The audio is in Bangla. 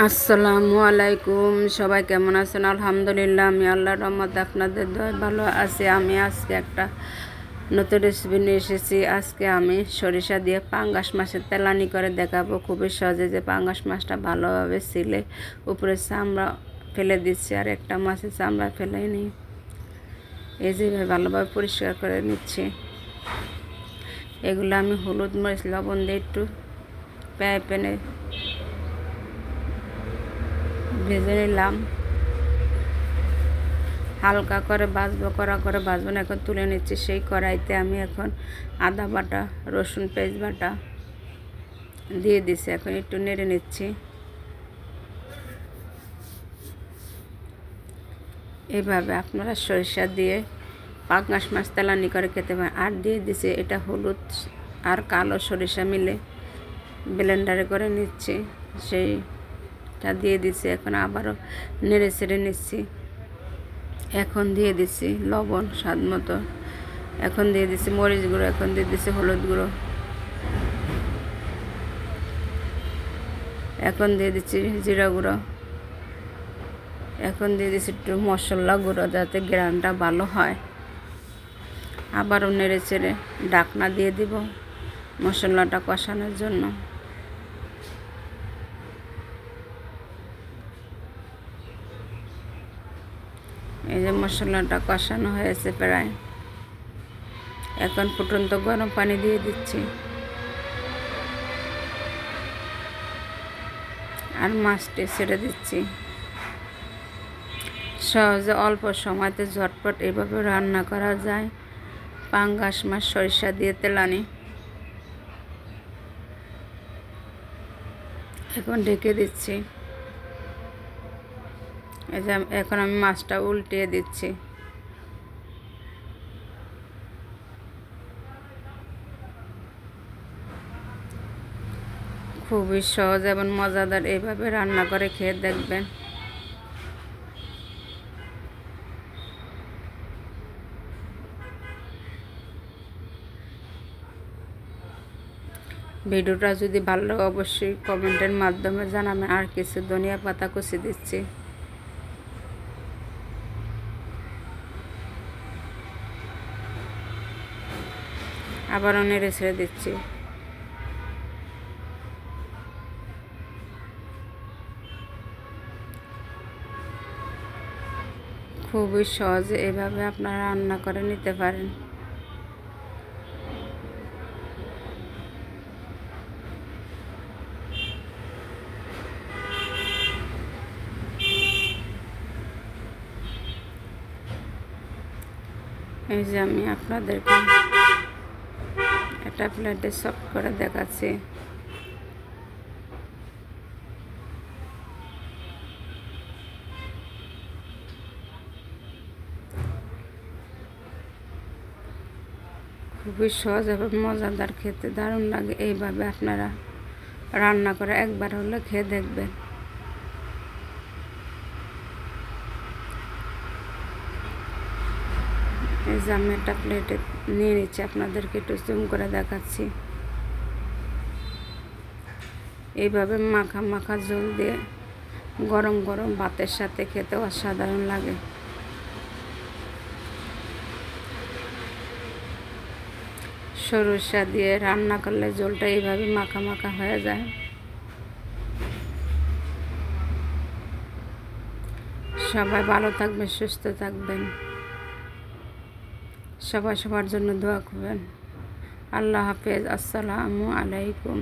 আসসালামু আলাইকুম। সবাই কেমন আছেন? আলহামদুলিল্লাহ, আমি আল্লাহর রহমতে আপনাদের দয়ায় ভালো আছি। আমি আজকে একটা নতুন রেসিপি নিয়ে এসেছি। আজকে আমি সরিষা দিয়ে পাঙ্গাস মাছের তেলানি করে দেখাবো। খুবই সহজে যে পাঙ্গাস মাছটা ভালোভাবে ছিলে উপরে চামড়া ফেলে দিচ্ছি, আর একটা মাছের চামড়া ফেলে নিই। এই যেভাবে ভালোভাবে পরিষ্কার করে নিচ্ছি। এগুলো আমি হলুদ মরিচ লবণ দিয়ে একটু প্যানে ভেজে নিলাম। হালকা করে ভাজবো, কড়া করে ভাজবো না। এখন তুলে নিচ্ছি। সেই কড়াইতে আমি এখন আদা বাটা, রসুন পেঁয়াজ বাটা দিয়ে দিছি। এখন একটু নেড়ে নিচ্ছি। এইভাবে আপনারা সরিষা দিয়ে পাঙ্গাস মাছ তেলানি করে খেতে পারেন। আর দিয়ে দিছি এটা হলুদ আর কালো সরিষা মিলে ব্লেন্ডারে করে নিচ্ছি। সেইটা দিয়ে দিছি। এখন আবারও নেড়ে ছেড়ে নিচ্ছি। এখন দিয়ে দিচ্ছি লবণ স্বাদ মতো। এখন দিয়ে দিচ্ছি মরিচ গুঁড়ো। এখন দিয়ে দিচ্ছি হলুদ গুঁড়ো। এখন দিয়ে দিচ্ছি জিরা গুঁড়ো। এখন দিয়ে দিচ্ছি একটু মশলা গুঁড়ো, যাতে গ্রানটা ভালো হয়। আবারও নেড়ে চেড়ে ঢাকনা দিয়ে দিব মশলাটা কষানোর জন্য। এই যে মশলাটা কষানো হয়েছে প্রায়। এখন ফুটন্ত গরম পানি দিয়ে দিচ্ছি, আর মাছটি ছেড়ে দিচ্ছি। সহজে অল্প সময়তে ঝটপট এভাবে রান্না করা যায় পাঙ্গাস মাছ সরিষা দিয়ে তেলানি। এখন ঢেকে দিচ্ছি। এই যে এখন আমি মাছটা উল্টিয়ে দিচ্ছি। খুবই সহজ এবং মজাদার। এইভাবে রান্না করে খেয়ে দেখবেন। ভিডিওটা যদি ভালো লাগে অবশ্যই কমেন্টের মাধ্যমে জানাবেন। আর কিছু ধনিয়া পাতা কুচি দিচ্ছি। আবারও নেড়ে ছেড়ে দিচ্ছি। খুবই সহজে এভাবে আপনারা রান্না করে নিতে পারেন। এই যে আমি আপনাদেরকে একটা প্লেটে সার্ভ করে দেখাচ্ছি। খুবই সহজ এবং মজাদার, খেতে দারুণ লাগে। এইভাবে আপনারা রান্না করে একবার হলে খেয়ে দেখবেন। এই যে আমি একটা প্লেটে নিয়ে নিচ্ছি, আপনাদেরকে একটু জুম করে দেখাচ্ছি। এইভাবে মাখা মাখা ঝোল দিয়ে গরম গরম ভাতের সাথে খেতে অসাধারণ লাগে। সরিষা দিয়ে রান্না করলে ঝোলটা এইভাবে মাখা মাখা হয়ে যায়। সবাই ভালো থাকবেন, সুস্থ থাকবেন। সবাই সবার জন্য দোয়া করবেন। আল্লাহ হাফেজ। আসসালামু আলাইকুম।